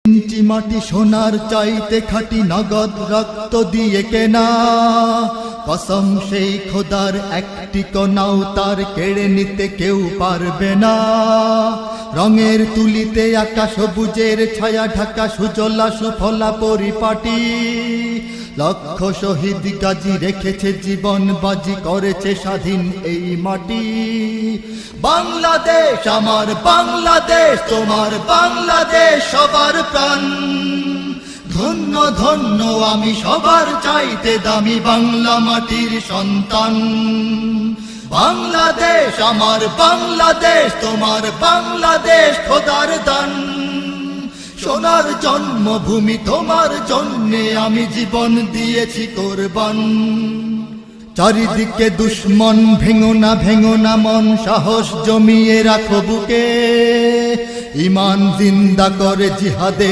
ইঞ্চি মাটি সোনার চাইতে খাঁটি নগদ রক্ত দিয়ে কেনা, কসম সেই খোদার একটি কণাও তার কেড়ে নিতে কেউ পারবে না। রঙের তুলিতে আঁকা সবুজের ছায়া ঢাকা সুজলা সুফলা পরিপাটি, লক্ষ শহীদ গাজী রেখেছে জীবন বাজি, করেছে স্বাধীন এই মাটি। বাংলাদেশ আমার বাংলাদেশ, তোমার বাংলাদেশ সবার প্রাণ। ধন্য ধন্য আমি সবার চাইতে দামি বাংলা মাটির সন্তান। বাংলাদেশ আমার বাংলাদেশ, তোমার বাংলাদেশ খোদার দান। সোনার জন্মভূমি তোমার জন্যে আমি জীবন দিয়েছি কোরবান। চারিদিকে দুশ্মন, ভেঙো না মন, সাহস জমিয়ে রাখো বুকে। ঈমান জিন্দা করে জিহাদের